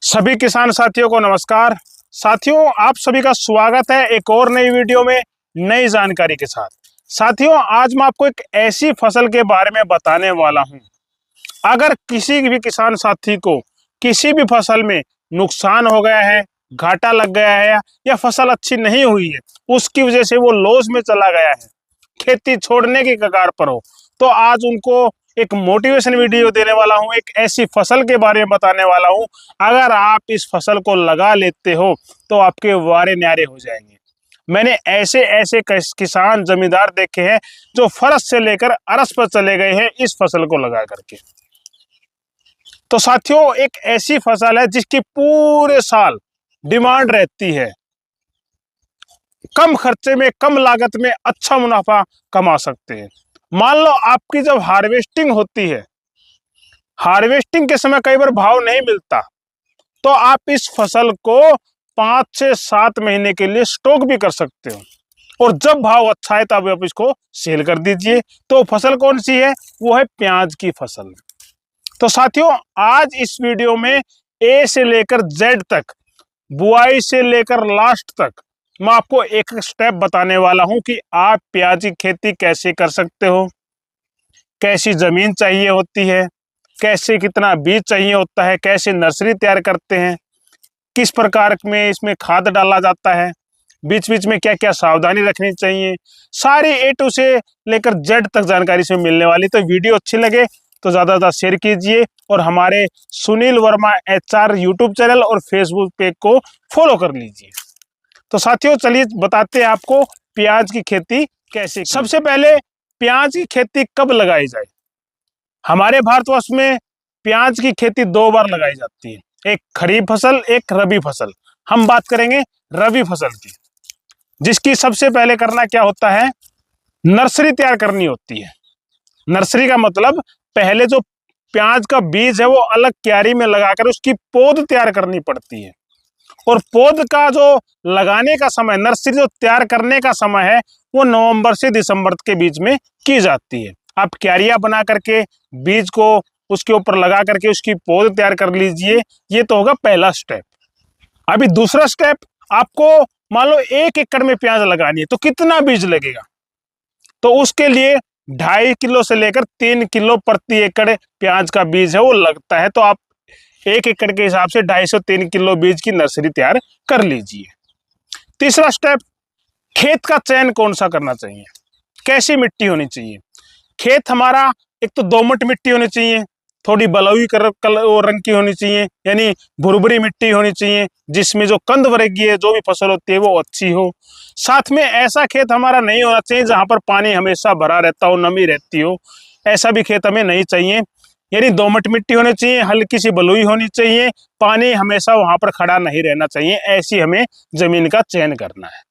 सभी किसान साथियों को नमस्कार। साथियों, आप सभी का स्वागत है एक और नई वीडियो में नई जानकारी के साथ। साथियों, आज मैं आपको एक ऐसी फसल के बारे में बताने वाला हूं, अगर किसी भी किसान साथी को किसी भी फसल में नुकसान हो गया है, घाटा लग गया है या फसल अच्छी नहीं हुई है, उसकी वजह से वो लॉस में चला गया है, खेती छोड़ने की कगार पर हो, तो आज उनको एक मोटिवेशन वीडियो देने वाला हूं, एक ऐसी फसल के बारे में बताने वाला हूं। अगर आप इस फसल को लगा लेते हो तो आपके वारे न्यारे हो जाएंगे। मैंने ऐसे ऐसे किसान जमींदार देखे हैं जो फरस से लेकर अरस पर चले गए हैं इस फसल को लगा करके। तो साथियों, एक ऐसी फसल है जिसकी पूरे साल डिमांड रहती है, कम खर्चे में कम लागत में अच्छा मुनाफा कमा सकते हैं। मान लो आपकी जब हार्वेस्टिंग होती है, हार्वेस्टिंग के समय कई बार भाव नहीं मिलता, तो आप इस फसल को 5 से 7 महीने के लिए स्टॉक भी कर सकते हो, और जब भाव अच्छा है तब आप इसको सेल कर दीजिए। तो फसल कौन सी है? वो है प्याज की फसल। तो साथियों, आज इस वीडियो में ए से लेकर जेड तक, बुआई से लेकर लास्ट तक, मैं आपको एक स्टेप बताने वाला हूं कि आप प्याज की खेती कैसे कर सकते हो, कैसी जमीन चाहिए होती है, कैसे कितना बीज चाहिए होता है, कैसे नर्सरी तैयार करते हैं, किस प्रकार में इसमें खाद डाला जाता है, बीच बीच में क्या क्या सावधानी रखनी चाहिए, सारी ए टू से लेकर जेड तक जानकारी इसमें मिलने वाली। तो वीडियो अच्छी लगे तो ज़्यादा शेयर कीजिए, और हमारे Sunil Verma HR YouTube channel और फेसबुक पेज को फॉलो कर लीजिए। तो साथियों, चलिए बताते हैं आपको प्याज की खेती कैसे। सबसे पहले प्याज की खेती कब लगाई जाए? हमारे भारतवर्ष में प्याज की खेती 2 बार लगाई जाती है, एक खरीफ फसल, एक रबी फसल। हम बात करेंगे रबी फसल की, जिसकी सबसे पहले करना क्या होता है? नर्सरी तैयार करनी होती है। नर्सरी का मतलब पहले जो प्याज का बीज है वो अलग क्यारी में लगाकर उसकी पौध तैयार करनी पड़ती है, और पौध का जो लगाने का समय, नर्सरी जो तैयार करने का समय है, वो नवंबर से दिसंबर के बीच में की जाती है। आप क्यारियां बना करके बीज को उसके ऊपर लगा करके उसकी पौध तैयार कर लीजिए। ये तो होगा पहला स्टेप। अभी दूसरा स्टेप, आपको मान लो 1 एकड़ में प्याज लगानी है, तो कितना बीज लगेगा? तो उसके लिए 2.5 किलो से लेकर 3 किलो प्रति एकड़ प्याज का बीज है वो लगता है। तो आप 1 एकड़ के हिसाब से 250 से 3 किलो बीज की नर्सरी तैयार कर लीजिए। तीसरा स्टेप, खेत का चयन कौन सा करना चाहिए, कैसी मिट्टी होनी चाहिए? खेत हमारा एक तो दोमट मिट्टी होनी चाहिए, थोड़ी बलुई रंग की होनी चाहिए, यानी भुरभुरी मिट्टी होनी चाहिए, जिसमें जो कंद वर्गीय जो भी फसल होती है वो अच्छी हो। साथ में ऐसा खेत हमारा नहीं होना चाहिए जहां पर पानी हमेशा भरा रहता हो, नमी रहती हो, ऐसा भी खेत हमें नहीं चाहिए। यानी दोमट मिट्टी होनी चाहिए, हल्की सी बलुई होनी चाहिए, पानी हमेशा वहां पर खड़ा नहीं रहना चाहिए, ऐसी हमें जमीन का चयन करना है।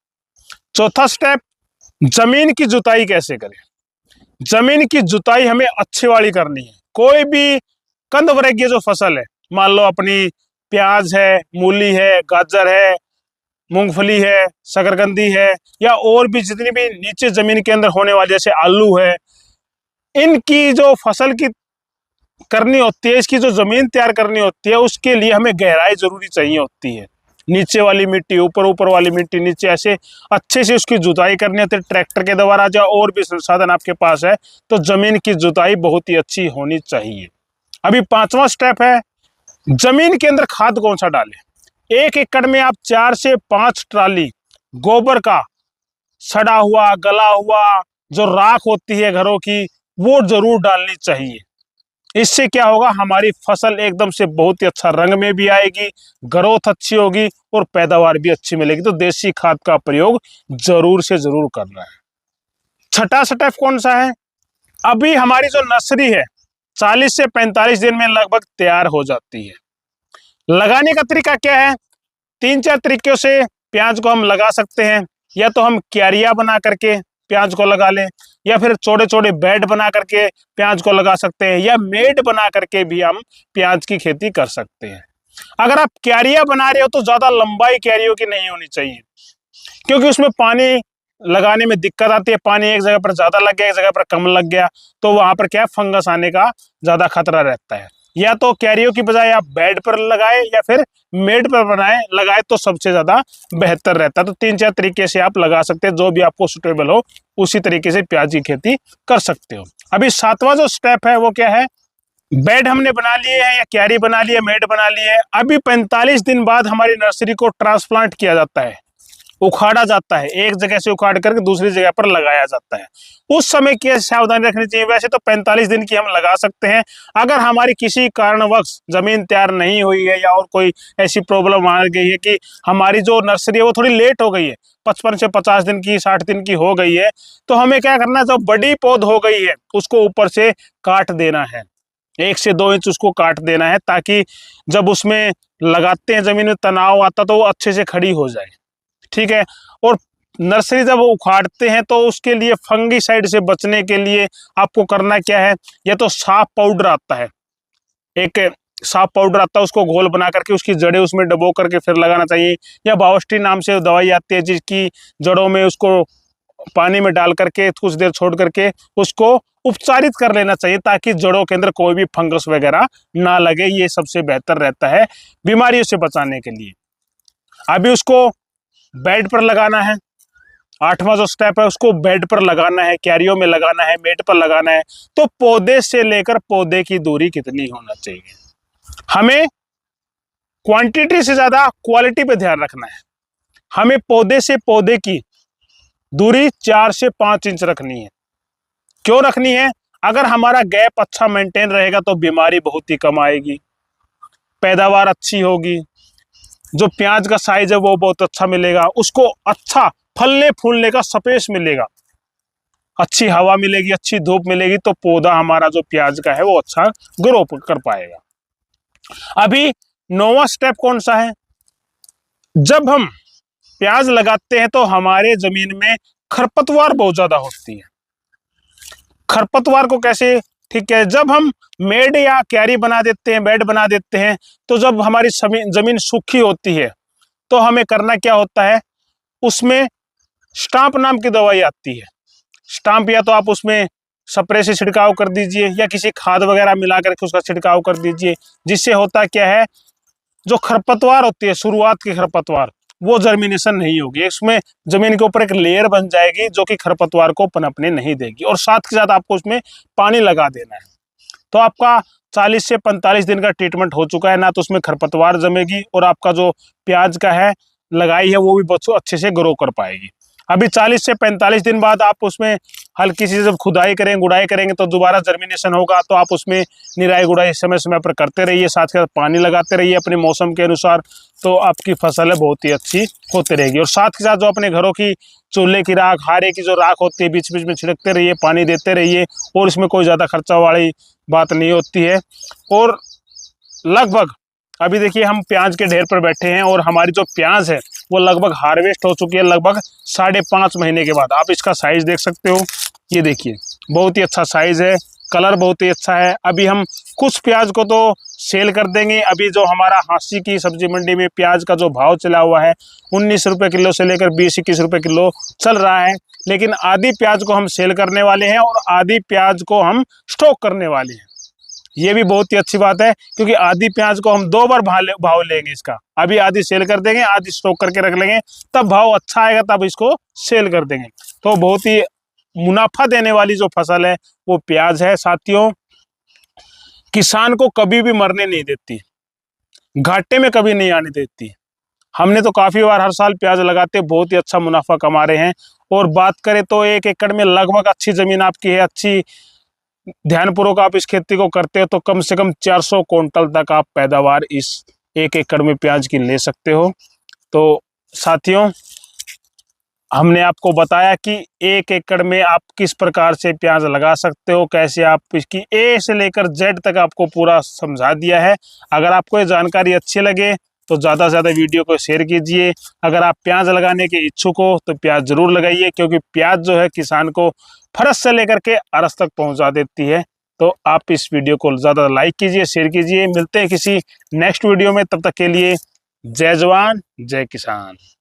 चौथा स्टेप, जमीन की जुताई कैसे करें? जमीन की जुताई हमें अच्छी वाली करनी है। कोई भी कंद वर्गीय जो फसल है, मान लो अपनी प्याज है, मूली है, गाजर है, मूंगफली है, शकरकंदी है, या और भी जितनी भी नीचे जमीन के अंदर होने वाली, जैसे आलू है, इनकी जो फसल की करनी होती है, इसकी जो जमीन तैयार करनी होती है, उसके लिए हमें गहराई जरूरी चाहिए होती है। नीचे वाली मिट्टी ऊपर, ऊपर वाली मिट्टी नीचे, ऐसे अच्छे से उसकी जुताई करनी होती है ट्रैक्टर के द्वारा। या और भी संसाधन आपके पास है तो जमीन की जुताई बहुत ही अच्छी होनी चाहिए। अभी 5वां स्टेप है, जमीन के अंदर खाद कौन सा डालें? 1 एकड़ में आप 4 से 5 ट्राली गोबर का सड़ा हुआ, गला हुआ जो राख होती है घरों की, वो जरूर डालनी चाहिए। इससे क्या होगा, हमारी फसल एकदम से बहुत ही अच्छा रंग में भी आएगी, ग्रोथ अच्छी होगी और पैदावार भी अच्छी मिलेगी। तो देसी खाद का प्रयोग जरूर से जरूर करना है। छठा स्टेप कौन सा है? अभी हमारी जो नर्सरी है 40 से 45 दिन में लगभग तैयार हो जाती है। लगाने का तरीका क्या है? 3-4 तरीकों से प्याज को हम लगा सकते हैं। या तो हम क्यारियां बना करके प्याज को लगा लें, या फिर छोटे छोटे बेड बना करके प्याज को लगा सकते हैं, या मेड बना करके भी हम प्याज की खेती कर सकते हैं। अगर आप क्यारियां बना रहे हो तो ज्यादा लंबाई क्यारियों की नहीं होनी चाहिए, क्योंकि उसमें पानी लगाने में दिक्कत आती है। पानी एक जगह पर ज्यादा लग गया, एक जगह पर कम लग गया, तो वहां पर क्या है, फंगस आने का ज्यादा खतरा रहता है। या तो क्यारियों की बजाय आप बेड पर लगाए या फिर मेड पर लगाए तो सबसे ज्यादा बेहतर रहता है। तो 3-4 तरीके से आप लगा सकते हैं, जो भी आपको सुटेबल हो उसी तरीके से प्याज की खेती कर सकते हो। अभी 7वां जो स्टेप है वो क्या है, बेड हमने बना लिए हैं या क्यारी बना ली है, मेड बना ली है। अभी 45 दिन बाद हमारी नर्सरी को ट्रांसप्लांट किया जाता है, उखाड़ा जाता है, एक जगह से उखाड़ करके दूसरी जगह पर लगाया जाता है। उस समय की सावधानी रखनी चाहिए। वैसे तो 45 दिन की हम लगा सकते हैं, अगर हमारी किसी कारणवश जमीन तैयार नहीं हुई है या और कोई ऐसी प्रॉब्लम आ गई है कि हमारी जो नर्सरी है वो थोड़ी लेट हो गई है, 55 से 50 दिन की 60 दिन की हो गई है, तो हमें क्या करना है, जो बड़ी पौध हो गई है उसको ऊपर से काट देना है, 1 से 2 इंच उसको काट देना है, ताकि जब उसमें लगाते हैं जमीन में तनाव आता तो वो अच्छे से खड़ी हो जाए। ठीक है। और नर्सरी जब उखाड़ते हैं तो उसके लिए फंगीसाइड से बचने के लिए आपको करना क्या है, या तो साफ पाउडर आता है, एक साफ पाउडर आता है, उसको घोल बना करके उसकी जड़ें उसमें डबो करके फिर लगाना चाहिए, या बायोस्टी नाम से दवाई आती है जिसकी जड़ों में उसको पानी में डाल करके कुछ देर छोड़ करके उसको उपचारित कर लेना चाहिए, ताकि जड़ों के अंदर कोई भी फंगस वगैरह ना लगे। ये सबसे बेहतर रहता है बीमारियों से बचाने के लिए। अभी उसको बेड पर लगाना है, 8वां जो स्टेप है उसको बेड पर लगाना है, क्यारियों में लगाना है, मेड पर लगाना है। तो पौधे से लेकर पौधे की दूरी कितनी होना चाहिए, हमें क्वांटिटी से ज्यादा क्वालिटी पे ध्यान रखना है। हमें पौधे से पौधे की दूरी 4 से 5 इंच रखनी है। क्यों रखनी है, अगर हमारा गैप अच्छा मेंटेन रहेगा तो बीमारी बहुत ही कम आएगी, पैदावार अच्छी होगी, जो प्याज का साइज है वो बहुत अच्छा मिलेगा, उसको अच्छा फलने फूलने का स्पेस मिलेगा, अच्छी हवा मिलेगी, अच्छी धूप मिलेगी, तो पौधा हमारा जो प्याज का है वो अच्छा ग्रो कर पाएगा। अभी 9वां स्टेप कौन सा है, जब हम प्याज लगाते हैं तो हमारे जमीन में खरपतवार बहुत ज्यादा होती है। खरपतवार को कैसे ठीक है, जब हम मेड या क्यारी बना देते हैं, बेड बना देते हैं, तो जब हमारी जमीन सूखी होती है तो हमें करना क्या होता है, उसमें स्टाम्प नाम की दवाई आती है। स्टाम्प या तो आप उसमें स्प्रे से छिड़काव कर दीजिए या किसी खाद वगैरह मिला करके उसका छिड़काव कर दीजिए, जिससे होता क्या है, जो खरपतवार होती है शुरुआत की खरपतवार वो जर्मिनेशन नहीं होगी, इसमें जमीन के ऊपर एक लेयर बन जाएगी जो कि खरपतवार को पनपने नहीं देगी। और साथ के साथ आपको उसमें पानी लगा देना है, तो आपका 40 से 45 दिन का ट्रीटमेंट हो चुका है, ना तो उसमें खरपतवार जमेगी और आपका जो प्याज का है लगाई है वो भी बहुत अच्छे से ग्रो कर पाएगी। अभी 40 से 45 दिन बाद आप उसमें हल्की सी जब खुदाई करेंगे, गुड़ाई करेंगे तो दोबारा जर्मिनेशन होगा, तो आप उसमें निराई गुड़ाई समय समय पर करते रहिए, साथ के साथ पानी लगाते रहिए अपने मौसम के अनुसार, तो आपकी फसल है बहुत ही अच्छी होती रहेगी। और साथ के साथ जो अपने घरों की चूल्हे की राख, हारे की जो राख होती है, बीच बीच में छिड़कते रहिए, पानी देते रहिए, और इसमें कोई ज़्यादा खर्चा वाली बात नहीं होती है। और लगभग अभी देखिए हम प्याज के ढेर पर बैठे हैं और हमारी जो प्याज है वो लगभग हार्वेस्ट हो चुकी है, लगभग 5.5 महीने के बाद। आप इसका साइज देख सकते हो, ये देखिए बहुत ही अच्छा साइज है, कलर बहुत ही अच्छा है। अभी हम कुछ प्याज को तो सेल कर देंगे। अभी जो हमारा हांसी की सब्जी मंडी में प्याज का जो भाव चला हुआ है 19 रुपये किलो से लेकर 20-21 रुपये किलो चल रहा है, लेकिन आधी प्याज को हम सेल करने वाले हैं और आधी प्याज को हम स्टॉक करने वाले हैं। ये भी बहुत ही अच्छी बात है, क्योंकि आधी प्याज को हम 2 बार भाव लेंगे इसका, अभी आधी सेल कर देंगे, आधी स्टॉक करके रख लेंगे, तब भाव अच्छा आएगा तब इसको सेल कर देंगे। तो बहुत ही मुनाफा देने वाली जो फसल है वो प्याज है साथियों। किसान को कभी भी मरने नहीं देती, घाटे में कभी नहीं आने देती। हमने तो काफी बार हर साल प्याज लगाते बहुत ही अच्छा मुनाफा कमा रहे हैं। और बात करें तो 1 एकड़ में लगभग, अच्छी जमीन आपकी है, अच्छी ध्यानपूर्वक आप इस खेती को करते हो तो कम से कम 400 क्विंटल तक आप पैदावार इस 1 एकड़ में प्याज की ले सकते हो। तो साथियों, हमने आपको बताया कि 1 एकड़ में आप किस प्रकार से प्याज लगा सकते हो, कैसे आप इसकी ए से लेकर जेड तक आपको पूरा समझा दिया है। अगर आपको ये जानकारी अच्छी लगे तो ज़्यादा से ज़्यादा वीडियो को शेयर कीजिए। अगर आप प्याज लगाने के इच्छुक हो तो प्याज जरूर लगाइए, क्योंकि प्याज जो है किसान को फरस से लेकर के अरस तक पहुंचा देती है। तो आप इस वीडियो को ज़्यादा लाइक कीजिए, शेयर कीजिए। मिलते हैं किसी नेक्स्ट वीडियो में, तब तक के लिए जय जवान जय किसान।